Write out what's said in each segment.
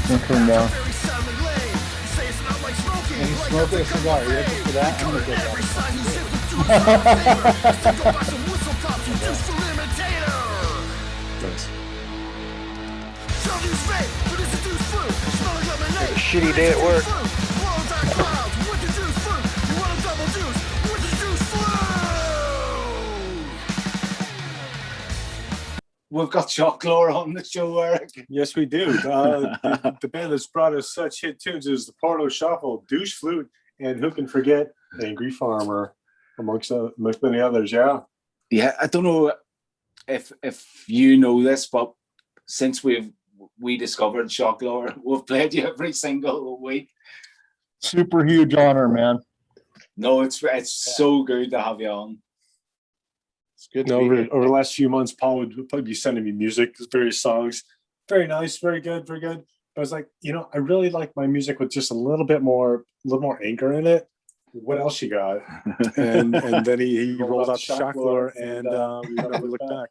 Don't turn down. And he's smoking a cigar. You looking for that? I'm gonna go down. A shitty day at work. We've got Shocklore on the show, Eric. Yes, we do. The band that's brought us such hit tunes is the Porto Shuffle, Douche Flute, and who can forget Angry Farmer, amongst many others. Yeah. Yeah, I don't know if you know this, but since we discovered Shocklore, we've played you every single week. Super huge honor, man. No, it's so good to have you on. It's good to Over be the last few months, Paul would probably be sending me music, various songs. Very nice, very good, very good. I was like, I really like my music with just a little more anger in it. What else you got? And then he rolled out Shocklore, and we never looked back.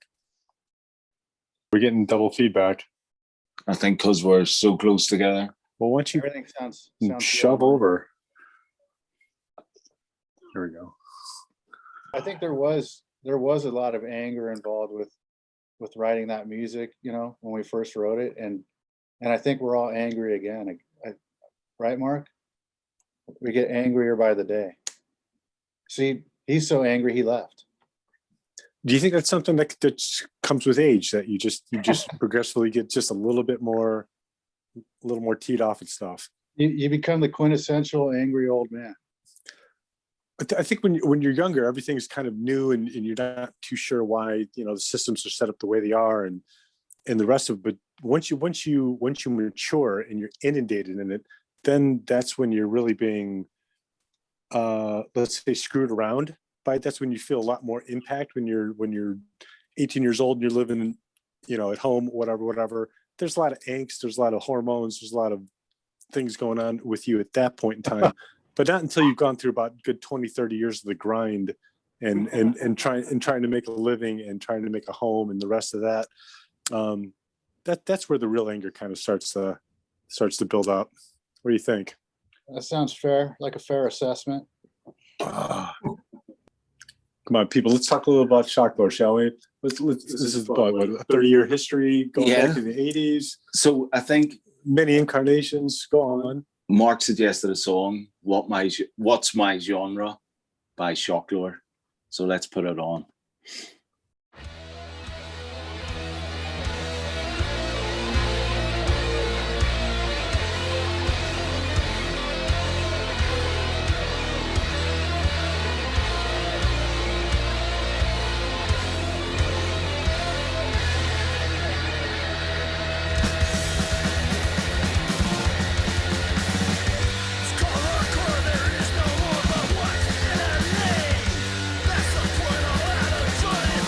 We're getting double feedback. I think because we're so close together. Well, why don't you Everything sounds shove good. over? Here we go. I think there was a lot of anger involved with writing that music, when we first wrote it, and I think we're all angry again. Right, Mark? We get angrier by the day. See, he's so angry he left. Do you think that's something that comes with age, that you just progressively get just a little more teed off and stuff? You become the quintessential angry old man. I think when you're younger, everything's kind of new, and you're not too sure why the systems are set up the way they are, and the rest of it. But once you mature and you're inundated in it, then that's when you're really being, let's say, screwed around by it. That's when you feel a lot more impact when you're 18 years old and you're living, at home, whatever. There's a lot of angst. There's a lot of hormones. There's a lot of things going on with you at that point in time. But not until you've gone through about good 20, 30 years of the grind and trying to make a living and trying to make a home and the rest of that. That's where the real anger kind of starts to build up. What do you think? That sounds fair, like a fair assessment. Come on, people. Let's talk a little about Shocklore, shall we? This is about a 30-year history going back to the 80s. So I think many incarnations. Go on. Mark suggested a song, What's My Genre by Shocklore. So let's put it on. Join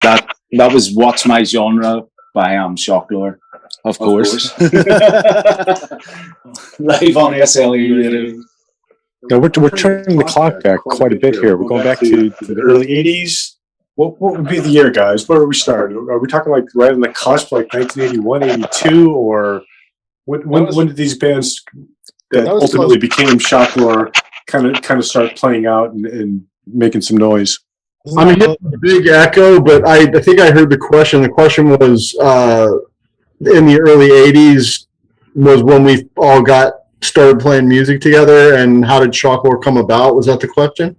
that was What's My Genre by Shocklore, of course. Live on SLE Radio. Now we're turning the clock back quite a bit here. We're going back to the early '80s. What would be the year, guys? Where are we starting? Are we talking like right on the cusp, like 1981, 82, or when did these bands that ultimately became Shocklore kind of start playing out and making some noise? I'm getting a big echo, but I think I heard the question. The question was in the early 80s was when we all started playing music together, and how did Shocklore come about? Was that the question?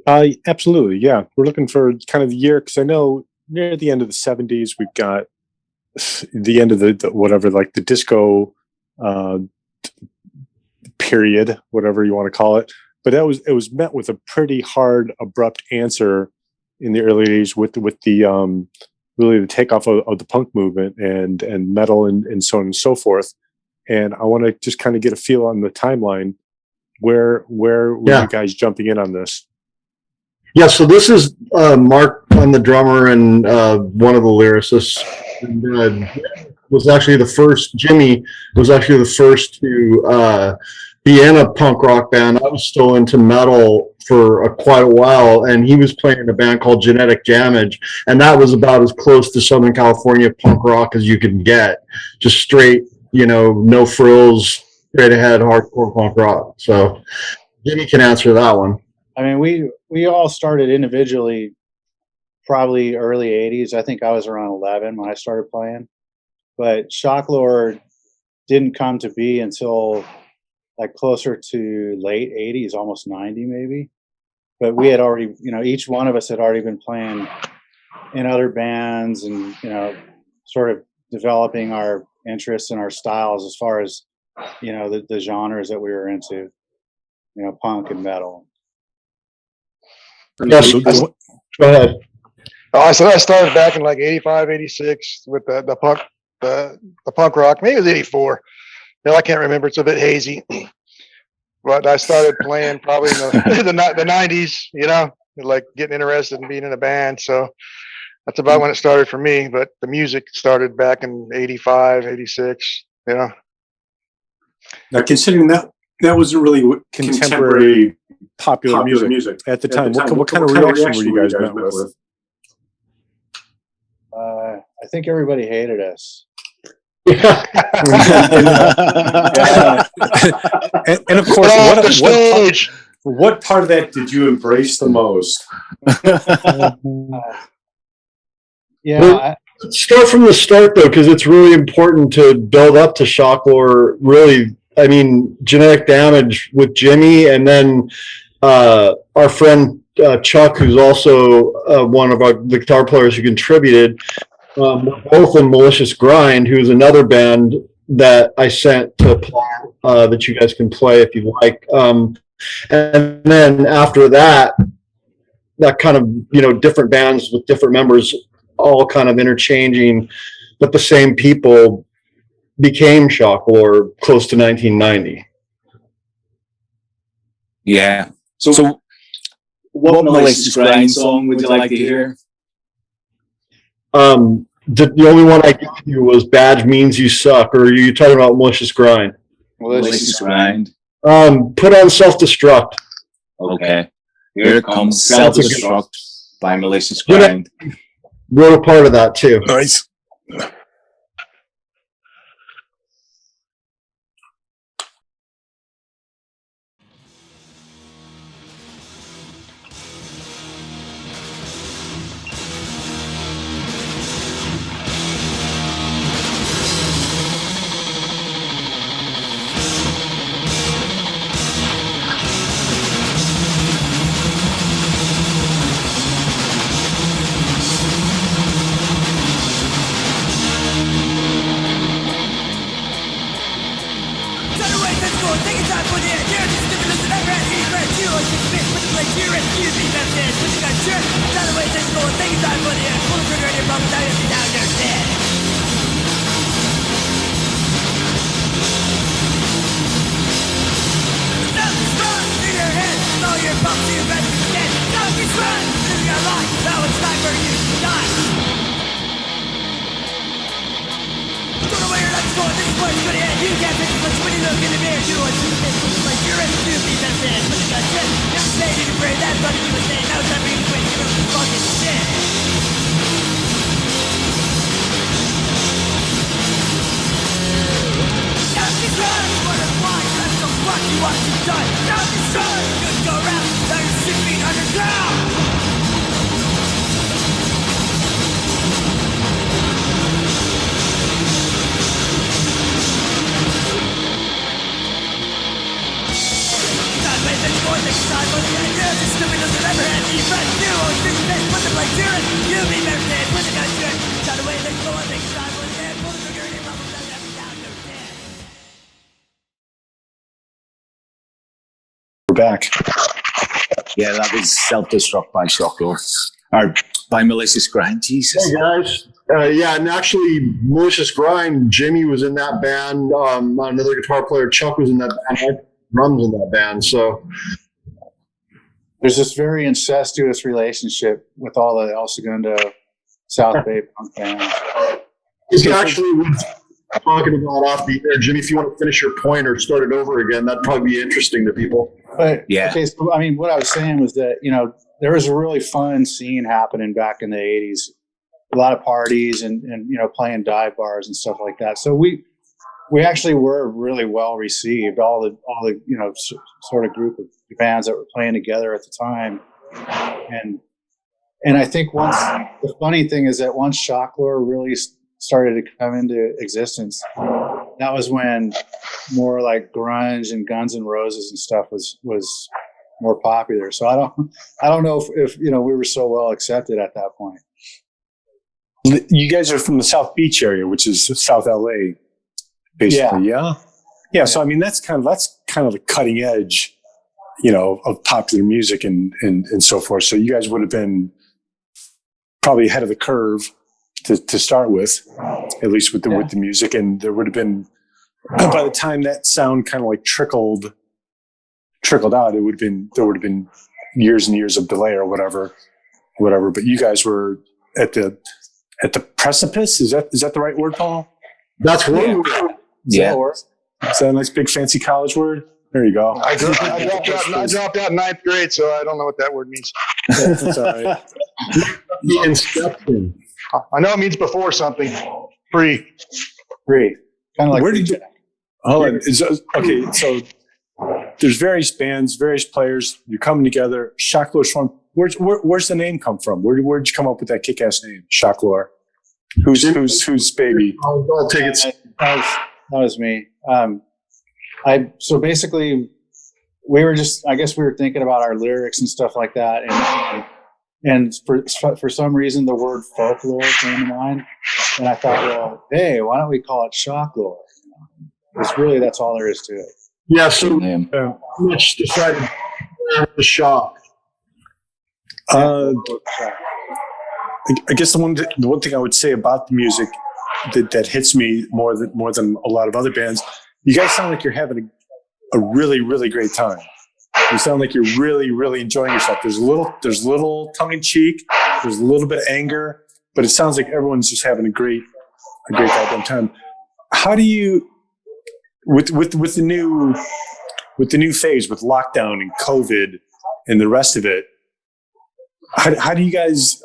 Absolutely, yeah. We're looking for kind of the year, because I know near the end of the '70s we've got the end of the whatever, like the disco period, whatever you want to call it. But it was met with a pretty hard, abrupt answer in the early '80s with the really the takeoff of the punk movement and metal and so on and so forth. And I want to just kind of get a feel on the timeline. Where were you guys jumping in on this? Yeah, so this is Mark on the drummer and one of the lyricists. And, was actually the first. Jimmy was actually the first to be in a punk rock band. I was still into metal for quite a while, and he was playing in a band called Genetic Damage, and that was about as close to Southern California punk rock as you can get. Just straight, no frills, straight ahead hardcore punk rock. So Jimmy can answer that one. I mean, we all started individually, probably early '80s. I think I was around 11 when I started playing, but Shocklore didn't come to be until like closer to late '80s, almost '90 maybe. But we had already, each one of us had already been playing in other bands, and sort of developing our interests and our styles as far as the genres that we were into, punk and metal. Yes, go ahead. I started back in like '85, '86 with the punk rock. Maybe it was '84. I can't remember. It's a bit hazy. But I started playing probably in the '90s. Like getting interested in being in a band. So that's about when it started for me. But the music started back in '85, '86. Now, considering that wasn't really contemporary popular music at the time, what kind of reaction were you guys met with? I think everybody hated us. And of course, what part of that did you embrace the most? Start from the start, though, because it's really important to build up to Shocklore. Really, I mean, Genetic Damage with Jimmy, and then our friend Chuck, who's also one of the guitar players who contributed. Both in Malicious Grind, who's another band that I sent to Paul that you guys can play if you like. And then after that kind of, different bands with different members all kind of interchanging, but the same people became Shocklore close to 1990. Yeah. So what Malicious Grind song would you like to hear? The only one I gave you was Badge Means You Suck, or are you talking about Malicious Grind? Malicious Grind. Put on Self-Destruct. Okay. Here comes Self-Destruct by Malicious Grind. Wrote a part of that too. Nice. Now it's time for you to die. in the mirror, do what you think. Like you're in the be better than when you got shit. Not saying you pray, that's what you were saying. Now it's time for you to quit. You're fucking shit. Not destroyed, what a why. That's the fuck you want to die. Not destroyed, just go around. Now you're 6 feet underground. We're back. Yeah, that was Self-Destruct by Shocklore. Or by Malicious Grind, Jesus. Hey guys. Yeah, and actually, Malicious Grind, Jimmy was in that band. Another guitar player, Chuck, was in that band. I had drums in that band. So There's this very incestuous relationship with all the El Segundo South Bay punk bands. it's actually we were talking about off the air. Jimmy, if you want to finish your point or start it over again, that'd probably be interesting to people. But Yeah. okay, so I mean, what I was saying was that there was a really fun scene happening back in the '80s. A lot of parties and playing dive bars and stuff like that. So we actually were really well received. All the sort of group of bands that were playing together at the time, and I think the funny thing is that once Shocklore really started to come into existence, that was when more like grunge and Guns N' Roses and stuff was more popular. So I don't know if we were so well accepted at that point. You guys are from the South Beach area, which is South LA, basically. Yeah. So I mean, that's kind of the cutting edge, of popular music and so forth. So you guys would have been probably ahead of the curve to start with, at least with the music. And there would have been, by the time that sound kind of like trickled out, there would have been years and years of delay or whatever. But you guys were at the precipice. Is that the right word, Paul? That's one. Yeah. Is that a nice big fancy college word? There you go. I dropped out in ninth grade, so I don't know what that word means. That's all right. The inception. I know it means before something. Pre. Kind of like Where did you? Hold on. Okay, so there's various bands, various players. You're coming together. Shocklore's from. Where's the name come from? Where'd you come up with that kick-ass name, Shocklore? Who's baby? I'll take it. That was me. So basically, we were thinking about our lyrics and stuff like that, and for some reason the word folklore came to mind, and I thought, well, hey, why don't we call it Shocklore? Because really, that's all there is to it. Yeah. So name. much decided the shock. I guess the one thing I would say about the music that hits me more than a lot of other bands, you guys sound like you're having a really, really great time. You sound like you're really, really enjoying yourself. There's a little tongue in cheek. There's a little bit of anger, but it sounds like everyone's just having a great goddamn time. How do you, with the new phase, with lockdown and COVID and the rest of it, how do you guys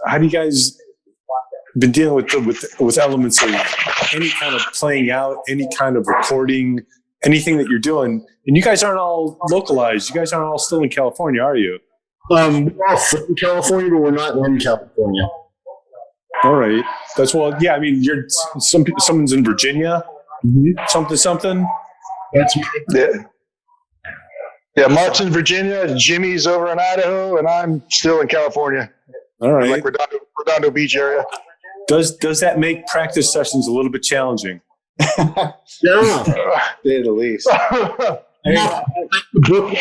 been dealing with elements of any kind of playing out, any kind of recording, anything that you're doing? And you guys aren't all localized. You guys aren't all still in California, are you? We're all from California, but we're not in California. All right. Yeah. I mean, someone's in Virginia, something. That's Yeah, Mark's in Virginia, Jimmy's over in Idaho, and I'm still in California. All right. Like Redondo Beach area. Does that make practice sessions a little bit challenging? yeah. Say the least. The book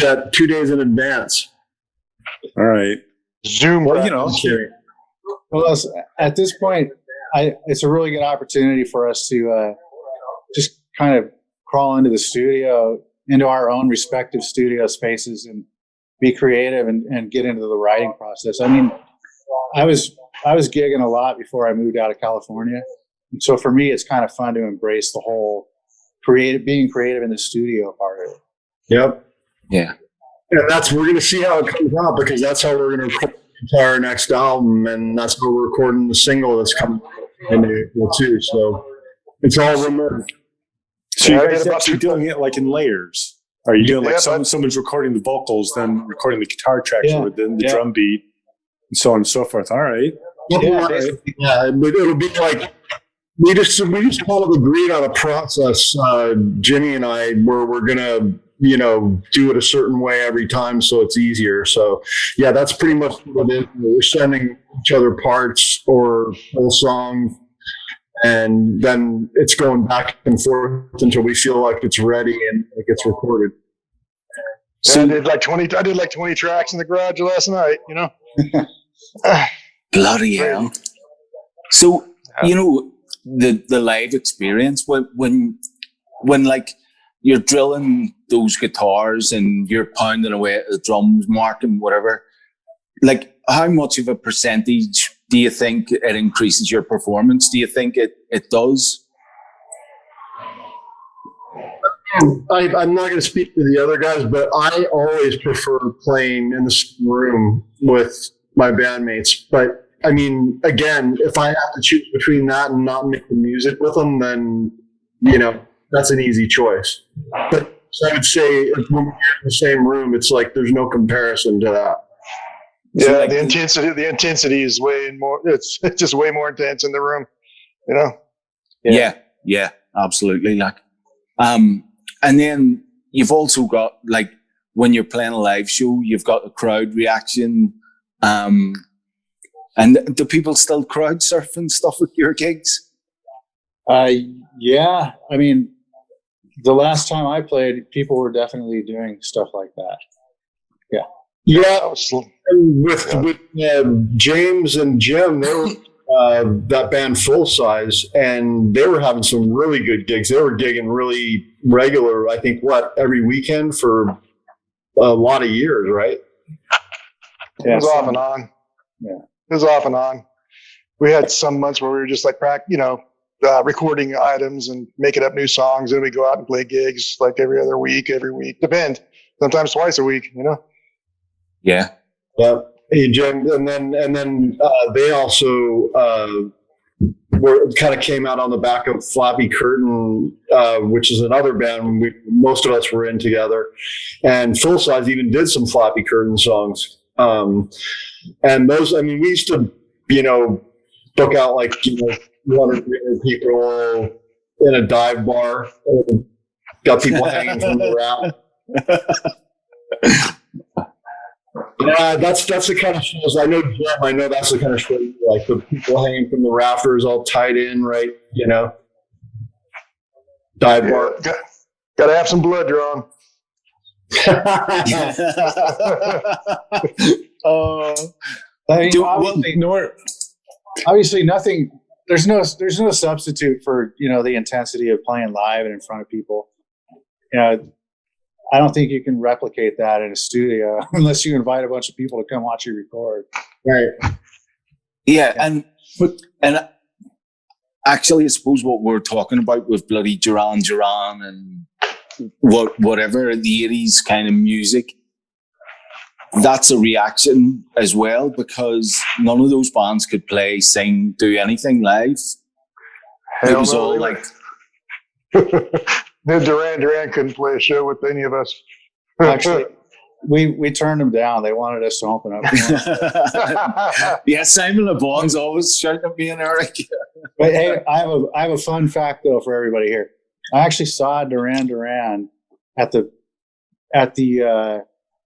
at 2 days in advance. All right. Zoom. Well, Well, at this point, it's a really good opportunity for us to just kind of crawl into the studio, into our own respective studio spaces, and be creative and get into the writing process. I mean, I was gigging a lot before I moved out of California, and so for me, it's kind of fun to embrace the whole being creative in the studio part of it. Yep. Yeah. And we're going to see how it comes out, because that's how we're going to record our next album, and that's how we're recording the single that's coming in April too. So it's all remote. So Yeah, I you did guys about actually two- doing it like in layers? Are you doing like Yeah, but- someone's recording the vocals, then recording the guitar tracks, Yeah, or then the yeah. drum beat, and so on and so forth? All right. Yeah, Yeah, but it'll be like we just kind of agreed on a process, Jimmy and I, where we're gonna do it a certain way every time, so it's easier. So yeah, that's pretty much what it is. We're sending each other parts or full songs, and then it's going back and forth until we feel like it's ready and it gets recorded. So I did like 20 tracks in the garage last night, Bloody hell. So, the live experience when like you're drilling those guitars and you're pounding away at the drums, marking whatever, like how much of a percentage do you think it increases your performance? Do you think it does? I'm not going to speak to the other guys, but I always prefer playing in the same room with my bandmates. But I mean, again, if I have to choose between that and not making music with them, then, that's an easy choice. But I would say when we're in the same room, it's like there's no comparison to that. Yeah, So, like, the intensity is way more. It's just way more intense in the room, Yeah, absolutely. Like, and then you've also got like when you're playing a live show, you've got the crowd reaction. And do people still crowd surf and stuff at your gigs? Yeah. I mean, the last time I played, people were definitely doing stuff like that. Yeah, and with James and Jim, they were that band Full Size, and they were having some really good gigs. They were gigging really regular, I think, every weekend for a lot of years, right? It was off and on. Yeah. It was off and on. We had some months where we were just like recording items and making up new songs, and we go out and play gigs like every week, depend. Sometimes twice a week, Yeah. Yeah. Hey, Jim, and then they also came out on the back of Flappy Curtain, which is another band most of us were in together, and Full Size even did some Flappy Curtain songs. And those, I mean, we used to, book out like 200 people in a dive bar, got people hanging from the raft. Yeah, that's the kind of shows. I know, Jim. I know that's the kind of show like the people hanging from the rafters, all tied in, right? Dive bar. Got to have some blood drawn. I mean, obviously nothing. There's no substitute for the intensity of playing live and in front of people. I don't think you can replicate that in a studio unless you invite a bunch of people to come watch you record. Right. Yeah, and actually, I suppose what we're talking about with bloody Duran Duran and whatever the 80s kind of music, that's a reaction as well, because none of those bands could play, sing, do anything live. It was all like... Duran couldn't play a show with any of us. Actually, we turned them down. They wanted us to open up. Yeah, Simon Le Bon's always shouting at me and Eric. But hey, I have a fun fact though for everybody here. I actually saw Duran Duran at the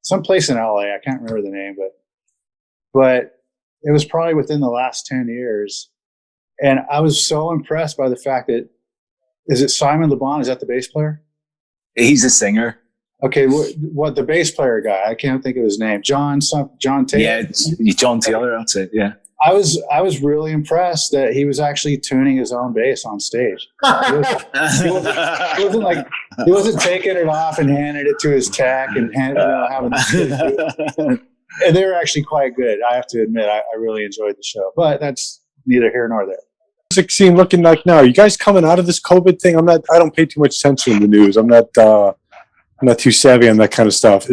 someplace in LA. I can't remember the name, but it was probably within the last 10 years. And I was so impressed by the fact that, is it Simon Le Bon? Is that the bass player? He's a singer. Okay, what the bass player guy? I can't think of his name. John Taylor. Yeah, John Taylor. That's it. Yeah. I was really impressed that he was actually tuning his own bass on stage. He wasn't taking it off and handing it to his tech and having. And they were actually quite good. I have to admit, I really enjoyed the show. But that's neither here nor there. music scene looking like now? Are you guys coming out of this COVID thing? I don't pay too much attention to the news. I'm not too savvy on that kind of stuff.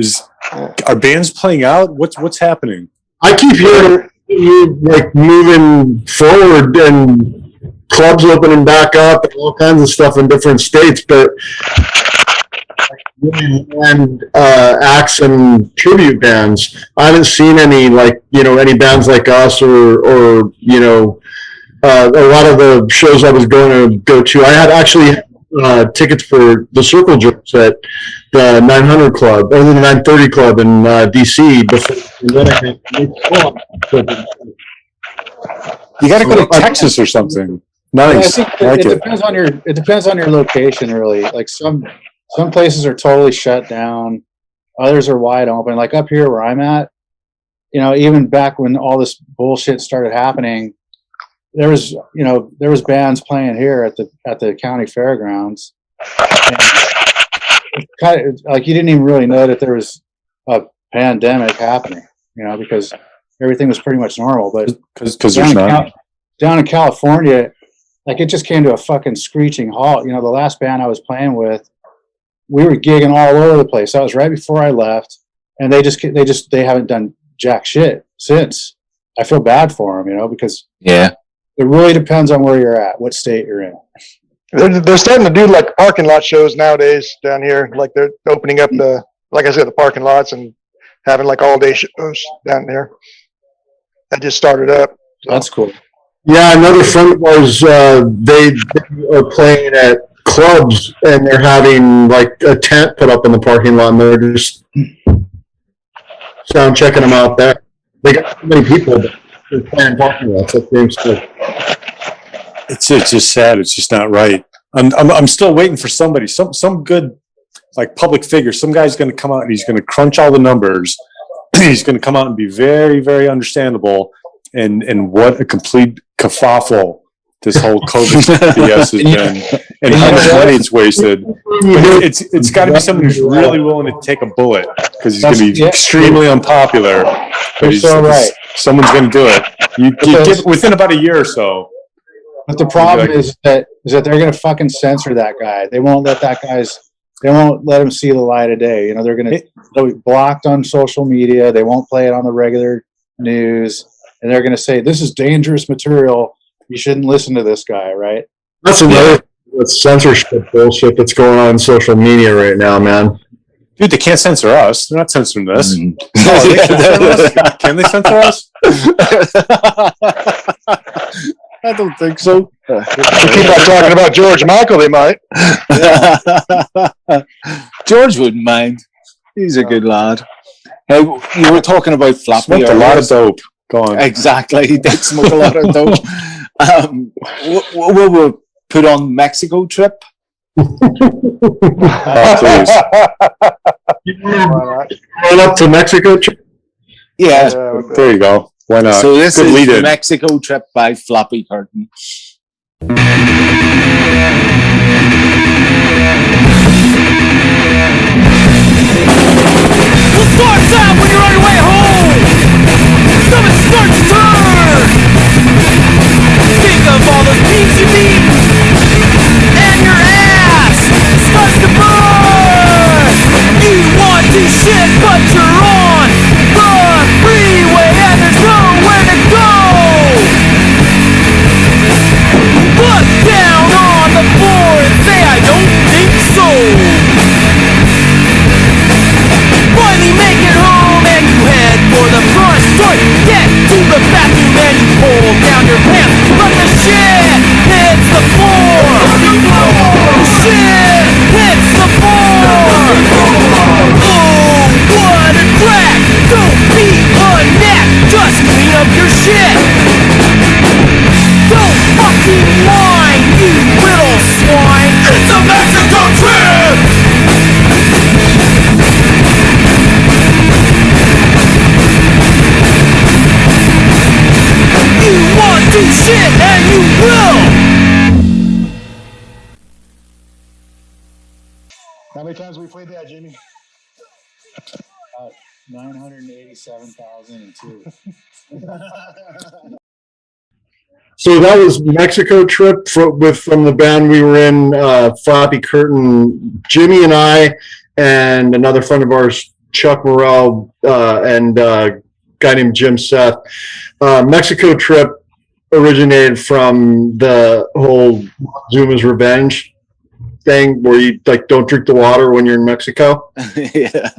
Are bands playing out? What's happening? I keep hearing you like moving forward and clubs opening back up and all kinds of stuff in different states, but and acts and tribute bands. I haven't seen any any bands like us or a lot of the shows I was going to go to. I had actually tickets for the Circle Jerks at the 900 Club or the 930 Club in DC before the pandemic. You got to go to Texas or something. Nice. I think it depends on your location, really. Like some places are totally shut down, others are wide open. Like up here where I'm at, even back when all this bullshit started happening, there was bands playing here at the county fairgrounds. And it's kind of like you didn't even really know that there was a pandemic happening, because everything was pretty much normal. But because there's not down in California, like it just came to a fucking screeching halt. The last band I was playing with, we were gigging all over the place. That was right before I left, and they haven't done jack shit since. I feel bad for them, because it really depends on where you're at, what state you're in. They're starting to do like parking lot shows nowadays down here. Like they're opening up the parking lots and having like all day shows down there. That just started up. So. That's cool. Yeah, another friend of ours, they are playing at clubs and they're having like a tent put up in the parking lot and they're just sound checking them out there. They got so many people that they're playing parking lots. That seems good. It's just sad. It's just not right. I'm still waiting for somebody, some good like public figure. Some guy's going to come out and he's going to crunch all the numbers. He's going to come out and be very, very understandable. And what a complete kerfuffle this whole COVID BS has been, and how much money it's wasted. But it's got to be somebody who's really willing to take a bullet because he's going to be extremely unpopular. But right. Someone's going to do it. You give within about a year or so. But the problem is that they're going to fucking censor that guy. They won't let they won't let him see the light of day. They'll be blocked on social media. They won't play it on the regular news. And they're going to say, this is dangerous material. You shouldn't listen to this guy, right? That's another censorship bullshit that's going on social media right now, man. Dude, they can't censor us. They're not censoring this. Oh, can they censor us? I don't think so. If you keep on talking about George Michael, they might. George wouldn't mind. He's a good lad. Hey, you were talking about floppy. Smoked a lot of dope. Go on. Exactly. He did smoke a lot of dope. We'll put on Mexico trip. Please. Going up to Mexico trip? Yeah. There you go. Why not? So this Good is lead-in. Mexico trip by Floppy Curtain. We'll start out when you're on your way home. Stomach starts to turn. Think of all those beans you eat, and your ass starts to burn. You want to shit, but you're on the freeway and there's nowhere to go. Look down on the floor and say, I don't think so. Finally make it home and you head for the front door. Get to the bathroom and you pull down your pants, but the shit hits the floor. Shit hits the floor. Oh, what a crack! Don't be a neck, just clean up your shit. Don't fucking whine, you little swine. It's a Mexico trip. You want to shit and you will! How many times have we played that, Jimmy? 987,002. So that was Mexico trip from the band we were in, Flappy Curtain, Jimmy and I, and another friend of ours, Chuck Morrell, and a guy named Jim Seth. Mexico trip originated from the whole Zuma's Revenge thing, where you like don't drink the water when you're in Mexico. Yeah.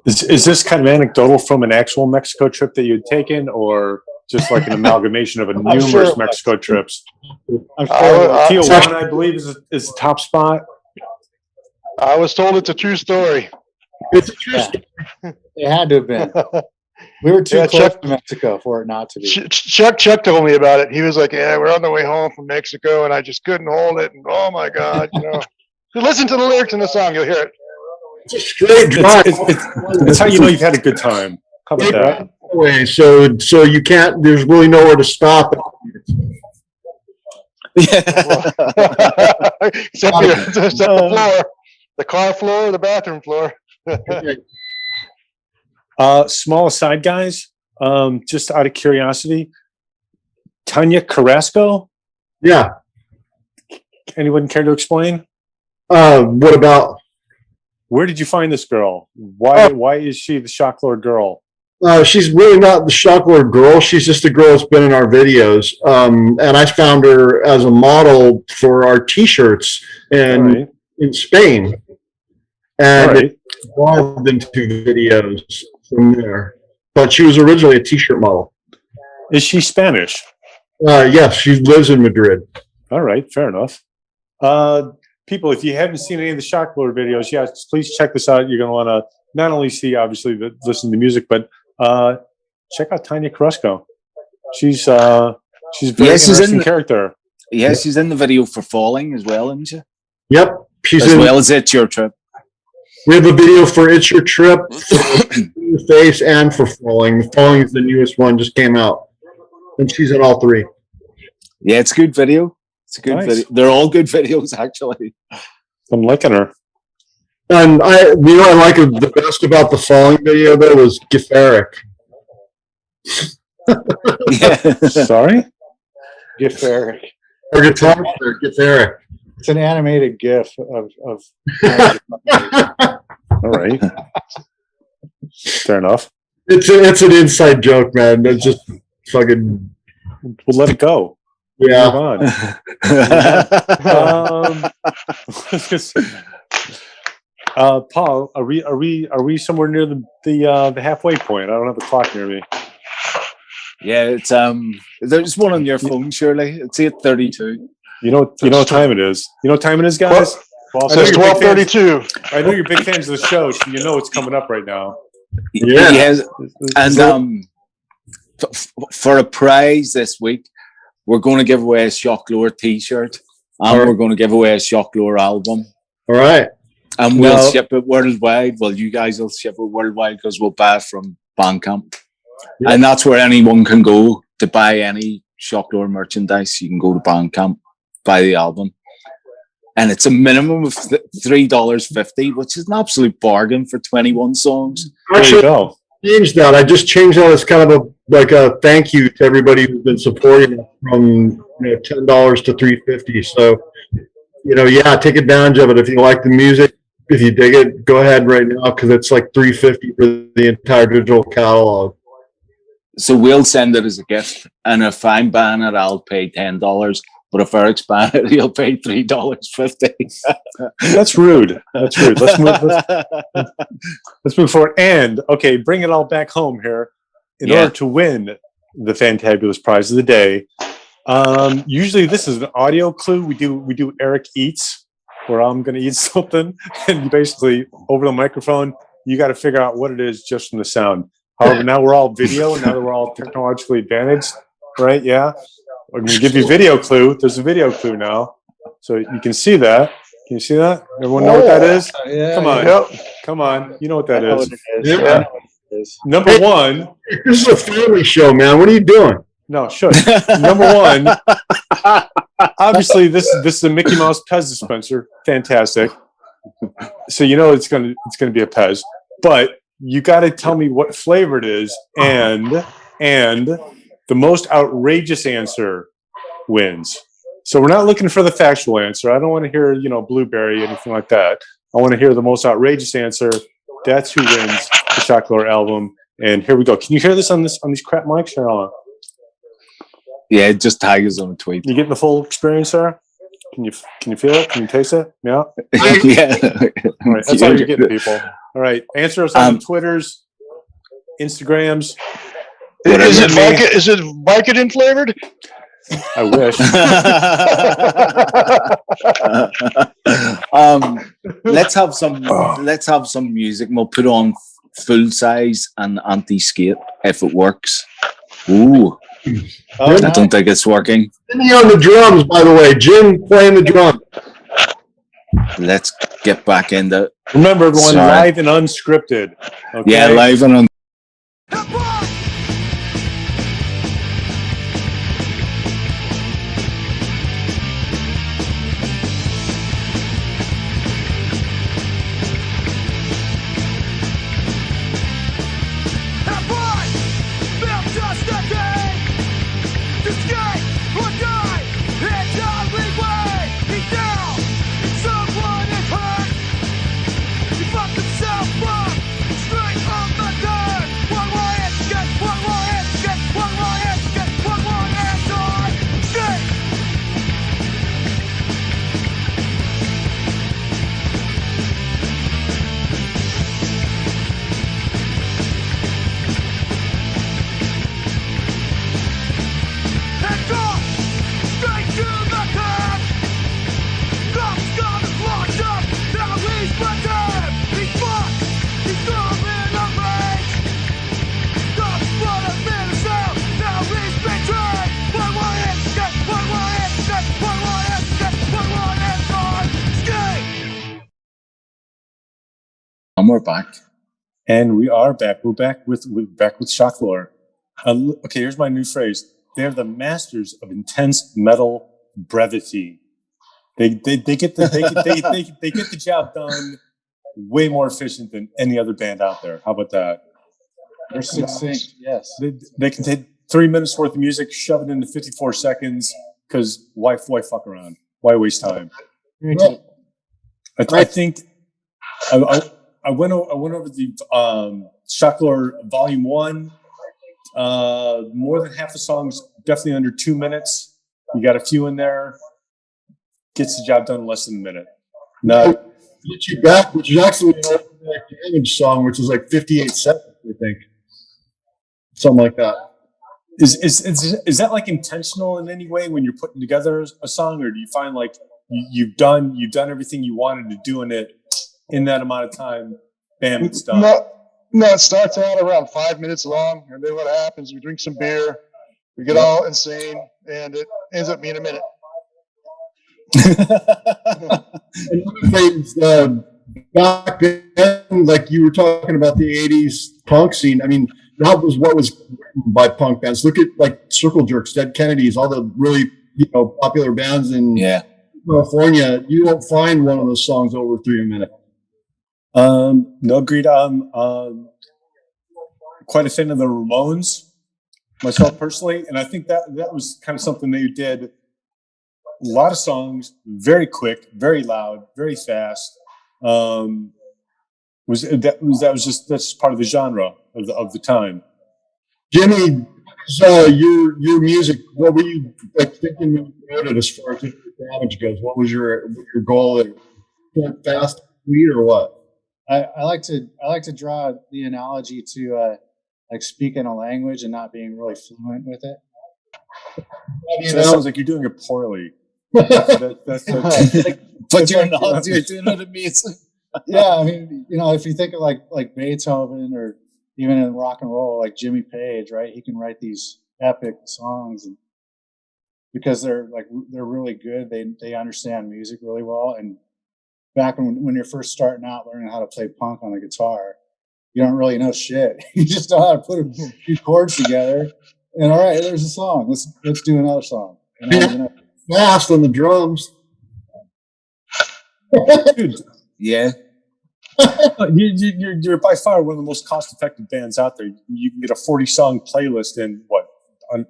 Is this kind of anecdotal from an actual Mexico trip that you had taken, or just like an amalgamation of numerous sure. Mexico trips? I'm sure. Tijuana, I believe, is the top spot. I was told it's a true story. It's a true story. It had to have been. We were too Yeah, close Chuck- to Mexico for it not to be. Chuck told me about it. He was like, "Yeah, we're on the way home from Mexico, and I just couldn't hold it." And oh my God, you know, listen to the lyrics in the song, you'll hear it. It's a straight drive. It's how you know you've had a good time. How about that? Way, so you can't. There's really nowhere to stop. except the floor, the car floor, the bathroom floor. Small aside, guys. Just out of curiosity, Tanya Carrasco. Yeah. Anyone care to explain? What about? Where did you find this girl? Why is she the Shocklore girl? She's really not the Shocklore girl. She's just a girl that's been in our videos. And I found her as a model for our T-shirts in Spain, and it evolved into videos from there. But she was originally a T-shirt model. Is she Spanish? Yes, she lives in Madrid. All right, fair enough. People, if you haven't seen any of the Shocklore videos, yes, please check this out. You're going to want to not only see, obviously, listen to music, but check out Tanya Carrasco. She's a very interesting character. Yeah, she's in the video for Falling as well, isn't she? Yep, she's as well as It's Your Trip. We have a video for It's Your Trip, for Your Face, and for Falling. Falling is the newest one, just came out, and she's in all three. Yeah, it's a good video. It's a good video. They're all good videos, actually. I'm liking her. And I like the best about the Falling video though was Githeric. Yeah. Sorry? Githeric. Or guitar player, Githeric. It's an animated GIF of All right. Fair enough. It's an inside joke, man. It's just fucking. We'll let it go. Yeah. Move on. Paul, are we somewhere near the halfway point? I don't have the clock near me. Yeah, it's there's one on your phone, surely. It's 8:32. You know what time it is. You know what time it is, guys? Well, it's 12:32. I know you're big fans of the show, so you know it's coming up right now. Yeah. Yes. And for a prize this week, we're going to give away a Shocklore T-shirt, and we're going to give away a Shocklore album. All right. And we'll ship it worldwide. Well, you guys will ship it worldwide because we'll buy it from Bandcamp. Yeah. And that's where anyone can go to buy any Shocklore merchandise. You can go to Bandcamp, buy the album. And it's a minimum of $3.50, which is an absolute bargain for 21 songs. Actually, changed that. I just changed that as kind of a thank you to everybody who's been supporting it from $10 to $3.50. So, take advantage of it. If you like the music, if you dig it, go ahead right now because it's like $3.50 for the entire digital catalog. So we'll send it as a gift, and if I'm buying it, I'll pay $10. But if Eric's buying it, he'll pay $3.50. That's rude. That's rude. Let's move forward. And bring it all back home here. In order to win the fantabulous prize of the day, usually this is an audio clue. We do Eric Eats, where I'm going to eat something, and you basically over the microphone, you got to figure out what it is just from the sound. However, now we're all video, and now that we're all technologically advantaged, right? Yeah. I'm going to give you a video clue. There's a video clue now. So you can see that. Can you see that? Everyone know what that is? Yeah, Come on. Yep. Come on. You know what that is. Yeah. Number one. This is a family show, man. What are you doing? No, shush. Number one. Obviously, this is a Mickey Mouse Pez dispenser. Fantastic. So it's going to be a Pez. But you got to tell me what flavor it is and the most outrageous answer wins. So we're not looking for the factual answer. I don't want to hear, Blueberry, anything like that. I want to hear the most outrageous answer. That's who wins the Shocklore album. And here we go. Can you hear this on these crap mics or not? Yeah, just tag us on a tweet. You getting the full experience, sir? Can you feel it? Can you taste it? Yeah. Yeah. All right. That's all you're getting, people. All right. Answer us on the Twitters, Instagrams. Is it Vicodin flavored? I wish. Let's have some music. We'll put on Full Size and Anti-Skate if it works. Ooh. I don't think it's working. Jimmy on the drums, by the way. Jim playing the drum. Let's get back into it. Remember, everyone, live and unscripted. Okay? Yeah, live and we're back. And we are back. We're back with Shocklore. Okay, here's my new phrase. They're the masters of intense metal brevity. They get the job done way more efficient than any other band out there. How about that? They're succinct. Yes. They can take 3 minutes worth of music, shove it into 54 seconds. Because why fuck around? Why waste time? I think I went over the Shocklore Volume 1. More than half the songs definitely under 2 minutes. You got a few in there. Gets the job done in less than a minute. No. Get You Back, which is actually an Damage song, which is like 58 seconds, I think. Something like that. Is that like intentional in any way when you're putting together a song, or do you find like you've done everything you wanted to do in it in that amount of time? Bam, it's done. No, it starts out around 5 minutes long, and then what happens? We drink some beer, we get all insane, and it ends up being a minute. Another thing, back then, like you were talking about the 80s punk scene, I mean, that was what was written by punk bands. Look at like Circle Jerks, Dead Kennedys, all the really popular bands in California. You don't find one of those songs over 3 minutes. No, agreed. Quite a fan of the Ramones myself personally, and I think that was kind of something they did. A lot of songs, very quick, very loud, very fast. That's part of the genre of the time. Jimmy, your music, what were you like thinking when you wrote it as far as Damage goes? What was your goal? Fast, sweet, or what? I like to draw the analogy to like speaking a language and not being really fluent with it. So that sounds like you're doing it poorly. But you're not. You're doing it amazing. Yeah, I mean, if you think of like Beethoven, or even in rock and roll, like Jimmy Page, right? He can write these epic songs, and because they're really good. They understand music really well. And back when you're first starting out learning how to play punk on the guitar, you don't really know shit. You just know how to put a few chords together, and all right, there's a song. Let's do another song. Fast on the drums. Dude, yeah. You're by far one of the most cost-effective bands out there. You can get a 40-song playlist in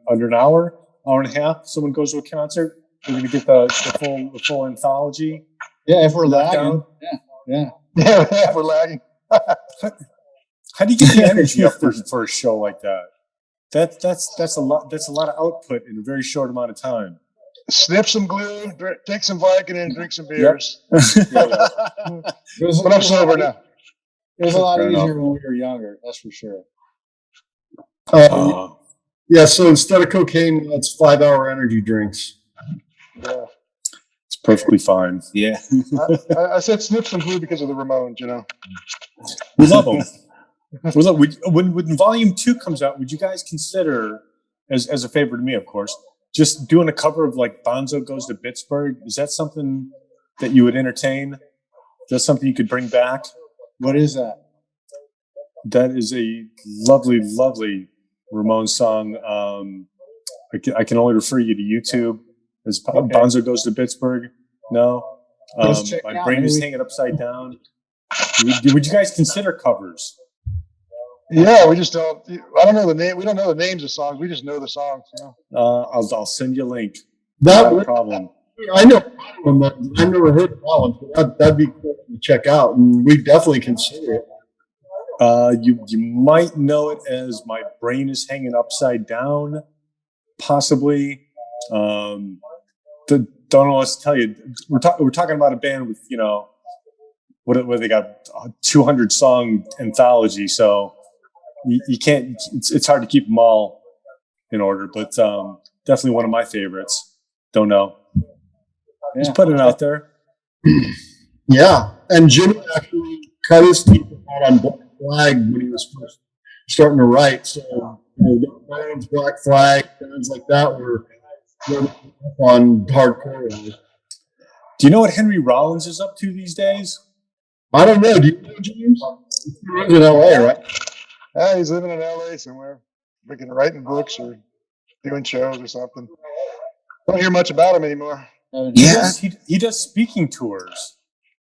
under an hour. hour and a half. Someone goes to a concert. We're gonna get the full anthology. Yeah, if we're Knocked lagging. out. Yeah. Yeah, we're lagging. How do you get the energy up for a show like that? That's a lot. That's a lot of output in a very short amount of time. Sniff some glue, take some Vicodin, and drink some beers. Yeah. But I'm sober now. It was a lot Fair easier enough. when we were younger, that's for sure. Yeah, so instead of cocaine, it's 5-hour energy drinks. Yeah. It's perfectly fine. Yeah. I said sniff some glue because of the Ramones, you know. We love them. When Volume 2 comes out, would you guys consider, as a favor to me, of course, just doing a cover of like Bonzo Goes to Pittsburgh? Is that something that you would entertain? Is that something you could bring back? What is that? That is a lovely, lovely Ramones song. I can only refer you to YouTube. As Bonzo Goes to Pittsburgh. No, Let's check it my out. brain is Maybe- hanging upside down. Would you guys consider covers? Yeah, we just don't. I don't know the name. We don't know the names of songs. We just know the songs. You know. I'll send you a link. That Not a problem. I know one of them. I've never heard of that one. So that'd be cool to check out, and we definitely consider it. You might know it as My Brain is Hanging Upside Down, possibly. Don't know what to tell you. We're talking about a band with, you know, what they got a 200 song anthology, so you can't. It's hard to keep them all in order, but definitely one of my favorites. Don't know. Just put it out there. Yeah, and Jimmy actually cut his teeth out on Black Flag when he was first starting to write. So bands, Black Flag, bands like that were on hardcore. Do you know what Henry Rollins is up to these days? I don't know. Do you know James? He lives in LA, right? Yeah, he's living in LA somewhere, freaking writing books or doing shows or something. Don't hear much about him anymore. Yeah. He does speaking tours.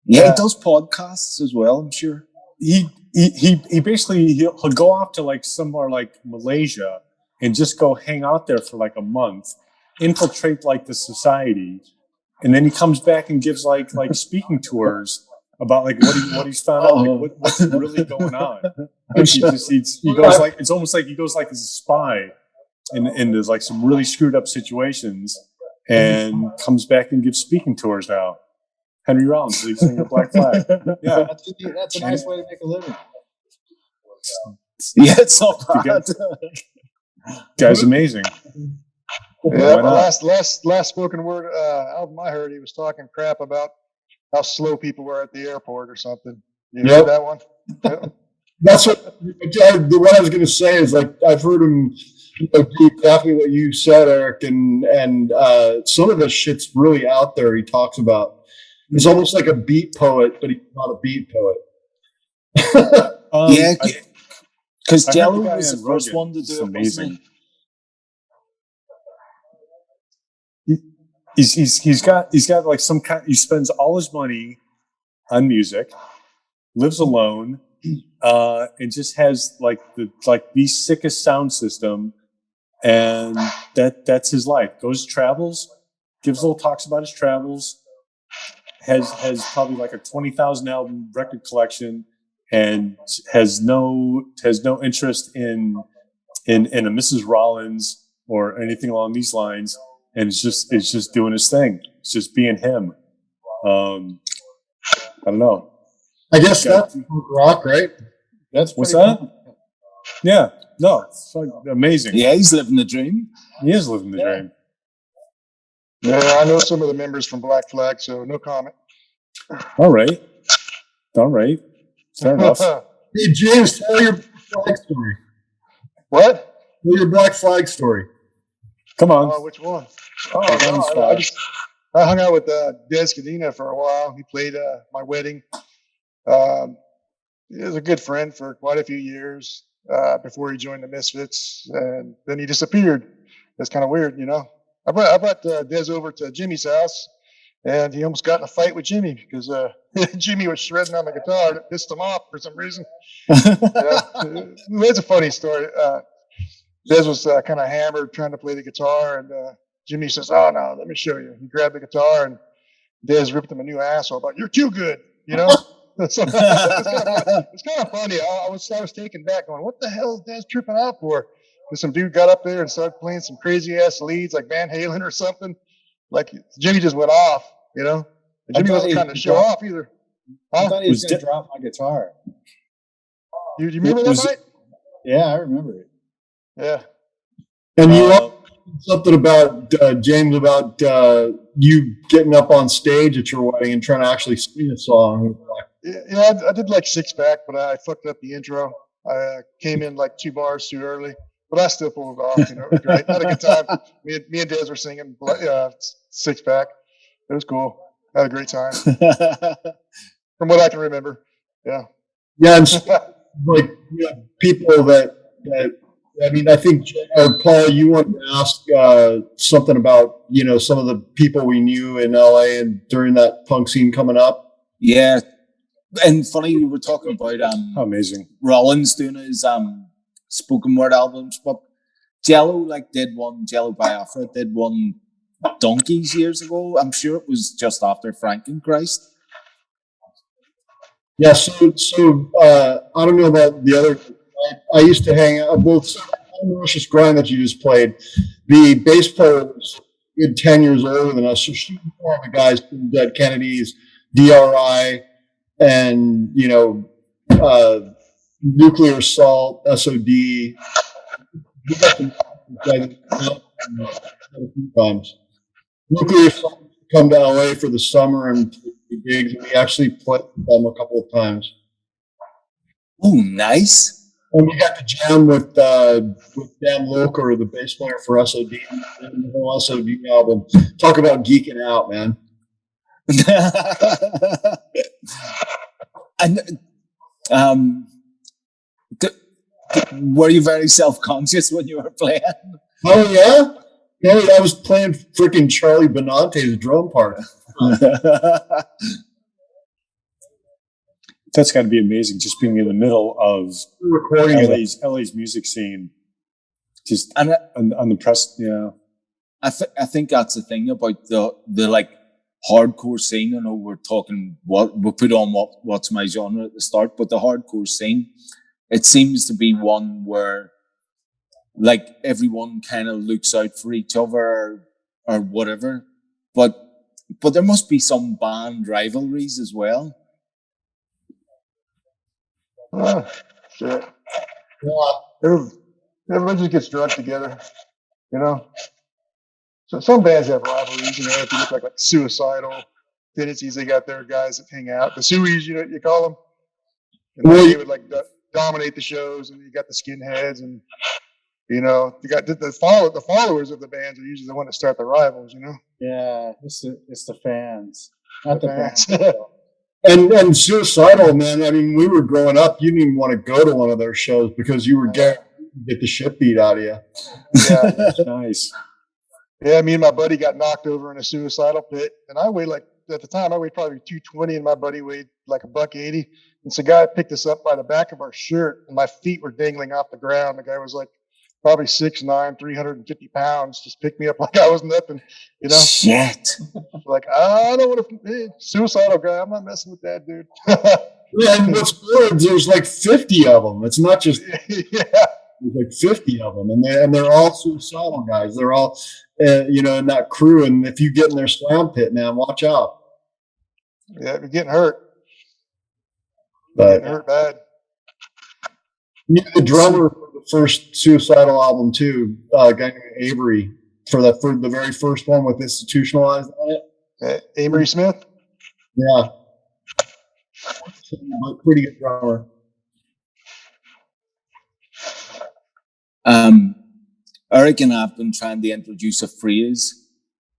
Yeah, he does podcasts as well, I'm sure. He basically he'll go off to like somewhere like Malaysia and just go hang out there for like a month, infiltrate like the society, and then he comes back and gives like speaking tours about like what he's found out, like what's really going on. Like he goes like, it's almost like he goes like as a spy in there's like some really screwed up situations, and comes back and gives speaking tours now. Henry Rollins, lead singer of Black Flag. Yeah, That's a nice way to make a living. Yeah, it's not bad. guy's amazing. Yeah, Why the not? last spoken word album I heard, he was talking crap about how slow people were at the airport or something. You Yep. heard that one? Yep. That's what I was going to say is like I've heard him do exactly what you said, Eric, and some of the shit's really out there. He talks about he's almost like a beat poet, but he's not a beat poet. Yeah, because I heard Jello the guy was the on first Rogan. one to It's do it, wasn't amazing. He's got like some kind. He spends all his money on music, lives alone, and just has like the sickest sound system, and that's his life. Goes travels, gives little talks about his travels. Has probably like a 20,000 album record collection, and has no interest in a Mrs. Rollins or anything along these lines, and it's just doing his thing. It's just being him. I don't know. I guess that's rock, right? That's What's pretty that? cool. Yeah, no, it's like amazing. he? Yeah, he's living the dream. He is living the dream. Yeah, I know some of the members from Black Flag, so no comment. All right, fair enough. Hey, James, tell your Black Flag story. What? Tell your Black Flag story. Come on. Oh, which one? Black Oh, no, Flag. I hung out with Des Cadena for a while. He played my wedding. He was a good friend for quite a few years before he joined the Misfits, and then he disappeared. That's kind of weird, you know. I brought Des over to Jimmy's house, and he almost got in a fight with Jimmy because Jimmy was shredding on the guitar and it pissed him off for some reason. That's a funny story. Des was kind of hammered trying to play the guitar, and Jimmy says, "Oh no, let me show you." He grabbed the guitar, and Des ripped him a new asshole. But you're too good, you know. So, it's kind of funny. I was taken back, going, "What the hell is Des tripping out for?" Because some dude got up there and started playing some crazy ass leads like Van Halen or something. Like Jimmy just went off, you know. And Jimmy wasn't trying to show off either. I thought he was Was going to De- drop my guitar. You remember that Was- night? Yeah, I remember it. Yeah. And you also said something about James, about you getting up on stage at your wedding and trying to actually sing a song. Yeah, I did like Six Pack, but I fucked up the intro. I came in like 2 bars too early, but I still pulled it off. You know, it was great. Had a good time. Me and Des were singing Six Pack. It was cool. Had a great time. From what I can remember. Yeah. Yeah, and like people that I mean, I think Paul, you wanted to ask something about some of the people we knew in LA and during that punk scene coming up. Yeah. And funny, we were talking about How amazing. Rollins doing his spoken word albums, but Jello Jello Biafra did one donkeys years ago. I'm sure it was just after Frankenchrist. Yeah, so I don't know about the other. I used to hang out both Malicious Grind that you just played. The bass player was a good 10 years older than us, so she was one of the guys from Dead Kennedys, DRI, and Nuclear Assault, SOD. We got them a few times. Nuclear Assault come to LA for the summer and play gigs, and we actually played with them a couple of times. Oh, nice. And we got to jam with Dan Loker, the bass player for SOD, and the whole SOD album. Talk about geeking out, man. And were you very self-conscious when you were playing? Oh yeah, yeah. I was playing freaking Charlie Benante's drum part. That's got to be amazing, just being in the middle of Recording it. LA's music scene. Just And on the press, yeah. I think that's the thing about the like hardcore scene. I know we're talking we put on what's my genre at the start, but the hardcore scene, it seems to be one where like everyone kind of looks out for each other or whatever, but there must be some band rivalries as well. Shit. Yeah. Everybody just gets drunk together, you know. So some bands have rivalries, you know. If you look like Suicidal Tendencies, they got their guys that hang out. The Suies, you call them. And they would like dominate the shows, and you got the skinheads, and you got the followers of the bands are usually the one that start the rivals, you know. Yeah, it's the fans, not the bands. And Suicidal, man. I mean, we were growing up. You didn't even want to go to one of their shows because you were guaranteed to get the shit beat out of you. Yeah, Nice. yeah. Me and my buddy got knocked over in a suicidal pit, and I weighed at the time I weighed probably 220, and my buddy weighed like $180. And so, guy picked us up by the back of our shirt, and my feet were dangling off the ground. The guy was like probably 6'9", 350 pounds. Just picked me up like I was nothing, you know. Shit. Like, I don't want to, suicidal guy. I'm not messing with that dude. Yeah, and what's more, there's like 50 of them. It's not just Yeah. there's like 50 of them, and they're all suicidal guys. They're all in that crew. And if you get in their slam pit, man, watch out. Yeah, you're getting hurt. But Getting hurt bad. the drummer for the first Suicidal album too, a guy named Avery, for the very first one with Institutionalized on it. Amory Smith. Yeah, pretty good drummer. Eric and I have been trying to introduce a phrase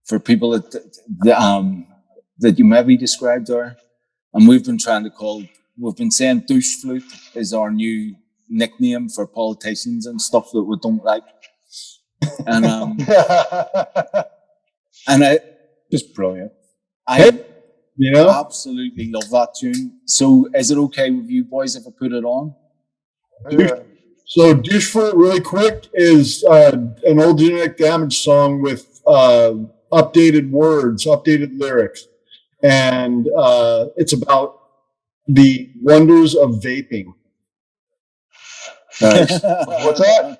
for people that you maybe described there, and we've been saying douche flute is our new nickname for politicians and stuff that we don't like. And and I Just brilliant. absolutely love that tune. So is it okay with you boys if I put it on? Yeah. So Douche Fruit, really quick, is an old Genetic Damage song with updated words, updated lyrics. And it's about the wonders of vaping. Nice. What's that?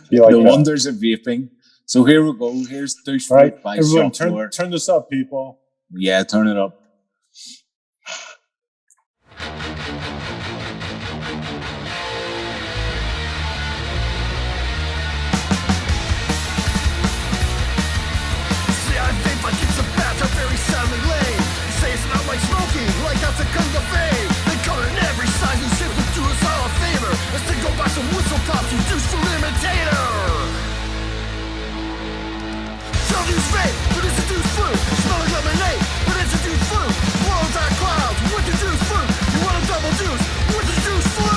You like The that? wonders of vaping. So here we go. Here's Douche All right, Fruit by everyone, Shocklore. turn this up, people. Yeah, turn it up. See, I vape like it's a batch of very soundly lame. You say it's not like smoking, like that's a kung fame. They come in every size and shape to do us all a favor. Let's take go buy some whistle tops and juice for imitator. Don't use vape, but it's a juice fruit. Smell like lemonade, but it's a juice fruit. Blow that clouds with the juice fruit. You want a double juice with the juice fruit.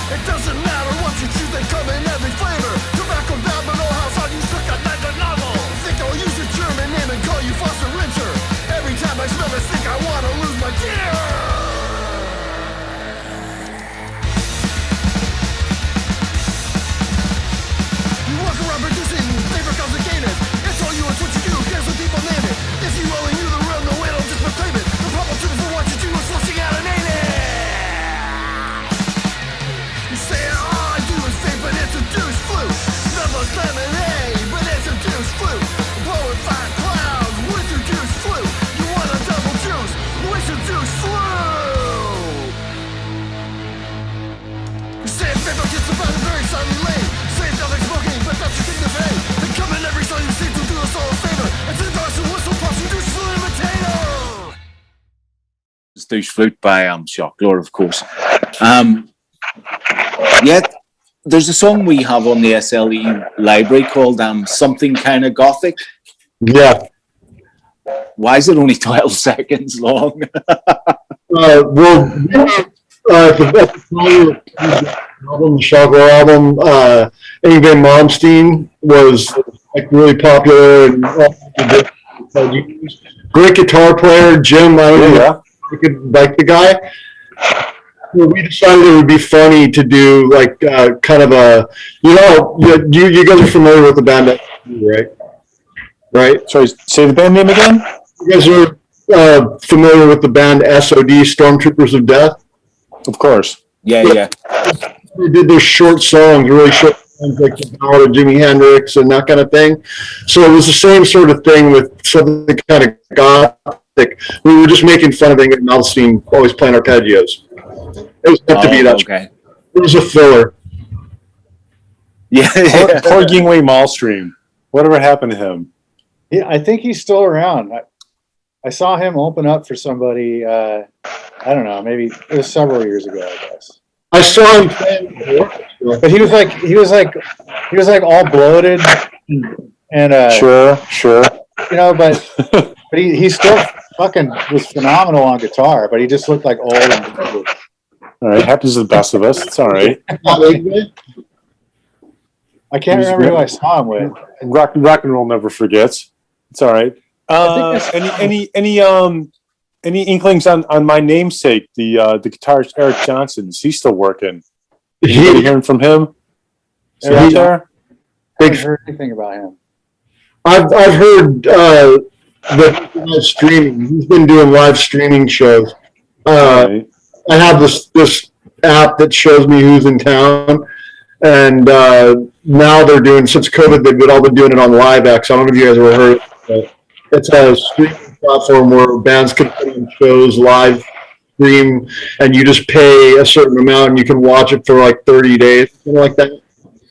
It doesn't matter what you choose, they come in every flavor. Tobacco, bad, but no house on you suck a night the novel. Think I'll use a German name and call you Foster Rinser. Every time I smell this, think I wanna lose my deer. You walk around producing flavor complicated. It's all you, it's what you do, here's what people name it. If you only knew the real, no way, don't just proclaim it. The problem too for what you do is flushing out an anus. You say all I do is vape, but it's a douche flute. Smells like lemonade, but it's a douche flute. Blowing fine clouds with your douche flute. You want a double juice with your douche flute. You say it's vape, but it's about a very sunny lane. Say it's not like smoking, but that's your thing to pay. They come in every song you seem to do us all a favor. It's a dark and whistle puffs and douche flute imitator. It's Douche Fruit by Shocklore, of course. Yeah, there's a song we have on the SLE library called Something Kind of Gothic. Yeah. Why is it only 12 seconds long? Well, the album, the Shocklore album, Yngwie Malmsteen was like really popular and great guitar player. Jim, I don't know if you could like the guy. Well, we decided it would be funny to do like kind of a, you guys are familiar with the band, right? Right? Sorry, say the band name again? You guys are familiar with the band SOD, Stormtroopers of Death? Of course. Yeah. They did their short songs, really short songs, like the Ballad of Jimi Hendrix and that kind of thing. So it was the same sort of thing with something kind of gothic. We were just making fun of Yngwie Malmsteen always playing arpeggios. It was meant to be that. Okay. It was a filler. Yeah. Poor Yngwie Malmsteen. Whatever happened to him? Yeah, I think he's still around. I saw him open up for somebody. I don't know, maybe it was several years ago, I guess. I saw him playing, But he was like all bloated and Sure. but he still fucking was phenomenal on guitar, but he just looked like old and bloated. All right, happens to the best of us. It's all right. I can't remember who I saw him with. Rock and roll never forgets. It's all right. Any inklings on my namesake, the guitarist Eric Johnson? Is he still working? Anybody hearing from him? Is he out there? I haven't heard anything about him. I've heard that live streaming. He's been doing live streaming shows. Right. I have this app that shows me who's in town, and now they're doing, since COVID, they've all been doing it on LiveX. I don't know if you guys ever heard of it. It's a streaming platform where bands can put on shows live stream, and you just pay a certain amount, and you can watch it for like 30 days, something like that.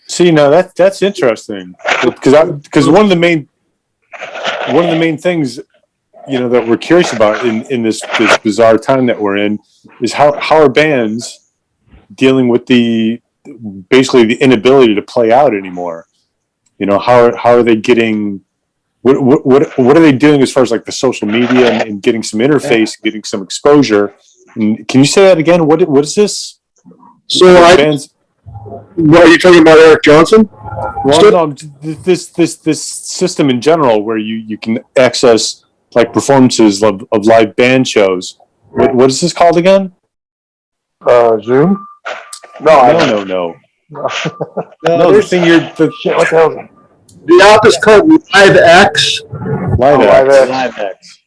See, now that's interesting because one of the main things that we're curious about in this bizarre time that we're in is how are bands dealing with basically the inability to play out anymore. How are they getting what are they doing as far as like the social media and getting some interface, getting some exposure? And can you say that again? What is this? So bands? What are you talking about, Eric Johnson? Well, no, this system in general, where you can access like performances of live band shows. What is this called again? Zoom? No. No, No, the thing you're the Shit, what the hell is it? The app is called LiveX. live Live act. Live X.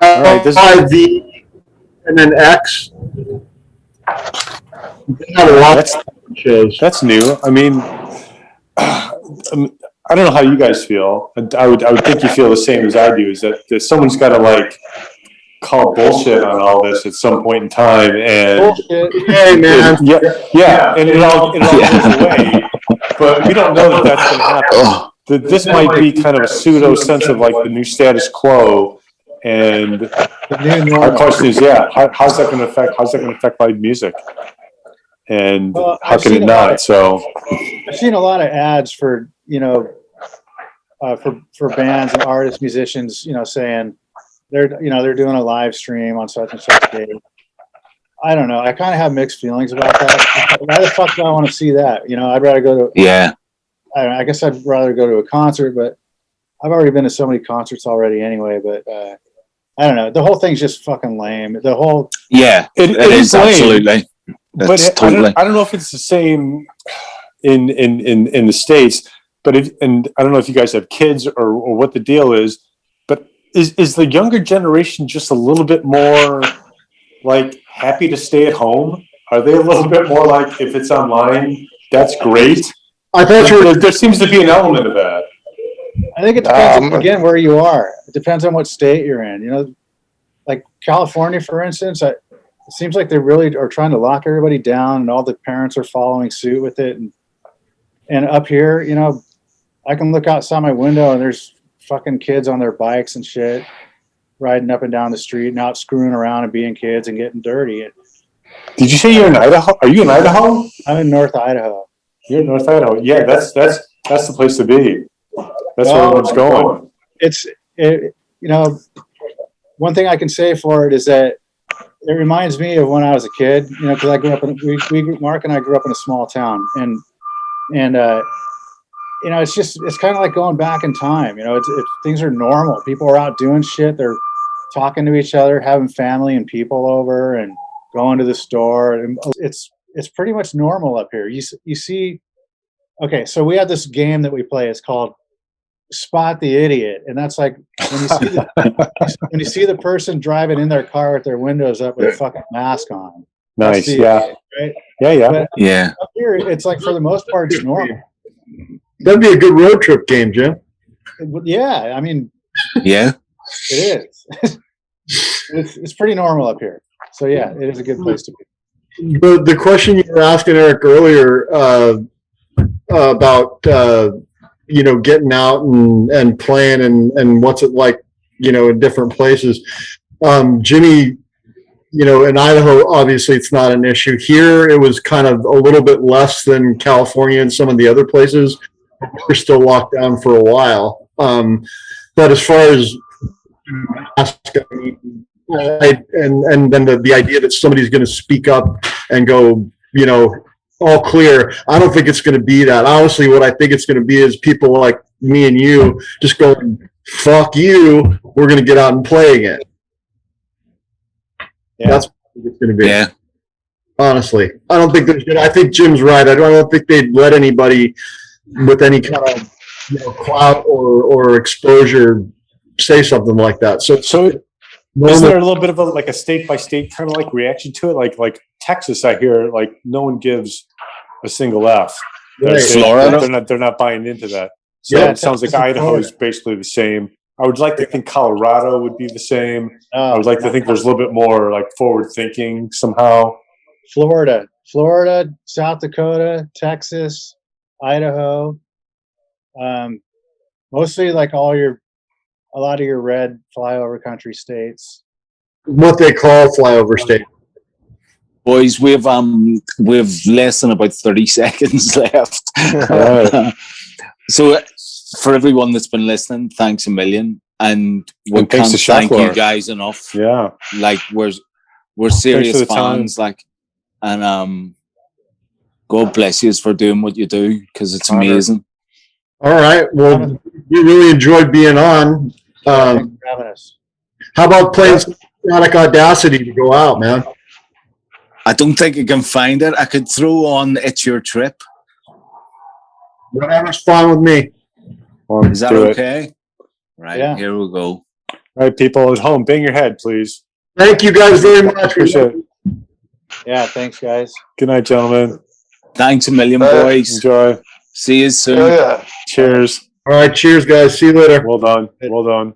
All right, this- LiveV and then X. They have a lot That's of shows. that's new. I mean, I don't know how you guys feel. I would think you feel the same as I do. Is that someone's got to like call bullshit on all this at some point in time, and Bullshit. Hey man, yeah, and it all goes away. But we don't know that that's going to happen. This might be kind of a pseudo sense of like the new status quo, and The new our normal. question is, how's that going to affect live music, and Well, how I've can seen it a lot not? of- So I've seen a lot of ads for, for bands and artists, musicians, saying they're doing a live stream on such and such day. I don't know. I kind of have mixed feelings about that. Why the fuck do I want to see that? I'd rather go to, Yeah. I guess I'd rather go to a concert, but I've already been to so many concerts already anyway, but, I don't know. The whole thing's just fucking lame. The whole, Yeah. it It is lame. absolutely. But That's totally. I don't know if it's the same in the States, but and I don't know if you guys have kids or what the deal is, but is the younger generation just a little bit more like happy to stay at home? Are they a little bit more like, if it's online, that's great? I thought you were. There seems to be an element of that. I think it depends, again, where you are. It depends on what state you're in. Like California, for instance, it seems like they really are trying to lock everybody down, and all the parents are following suit with it. And up here, I can look outside my window and there's fucking kids on their bikes and shit, riding up and down the street and out screwing around and being kids and getting dirty. Did you say you're in Idaho? Are you in Idaho? I'm in North Idaho. You're in North Idaho. Yeah, that's the place to be. That's where everyone's going. One thing I can say for it is that it reminds me of when I was a kid, because I grew up Mark and I grew up in a small town, and it's kind of like going back in time. Things are normal. People are out doing shit. They're talking to each other, having family and people over, and going to the store. And it's pretty much normal up here. You see, okay, so we have this game that we play. It's called Spot the Idiot, and that's like when you see the person driving in their car with their windows up with a fucking mask on. Nice, Idiot, right? yeah. But Yeah. up here, it's like for the most part, it's normal. That'd be a good road trip game, Jim. Yeah, I mean, Yeah. it is. it's pretty normal up here. So yeah, it is a good place to be. The question you were asking Eric earlier about getting out and playing and what's it like in different places. Jimmy, in Idaho, obviously it's not an issue. Here it was kind of a little bit less than California and some of the other places. We're still locked down for a while. But as far as and then the idea that somebody's going to speak up and go, all clear. I don't think it's going to be that. Honestly, what I think it's going to be is people like me and you just going, fuck you, we're going to get out and play again. Yeah. That's what I think it's going to be. Yeah. Honestly, I don't think I think Jim's right. I don't think they'd let anybody with any kind of clout or exposure say something like that. So Isn't there a little bit of a state by state kind of like reaction to it? Like Texas, I hear like no one gives a single F. Right. Florida? They're not buying into that. So Yeah, it sounds like Texas and Idaho Florida. is basically the same. I would like to think Colorado would be the same. I Oh, would like to think there's a little bit more like forward thinking somehow. Florida, South Dakota, Texas, Idaho, mostly like a lot of your red flyover country states. what they call flyover state. Boys, we've less than about 30 seconds left. Right. So for everyone that's been listening, thanks a million. And we And thanks can't to thank you Shocklore. guys enough. Yeah. Like we're serious the time. fans, like, and God bless you for doing what you do, because it's Honor. amazing. All right. Well, we really enjoyed being on. Thanks for having us. How about playing some Sonic Audacity to go out, man? I don't think I can find it. I could throw on It's Your Trip. Whatever's fine with me. Is that Do it. okay? Right, Yeah. here we go. All right, people at home, bang your head, please. Thank you guys very much. Appreciate it. Yeah, thanks, guys. Good night, gentlemen. Thanks a million, Bye. boys. Enjoy. See you soon. Oh, yeah. Cheers. All right. Cheers, guys. See you later. Well done. Well done.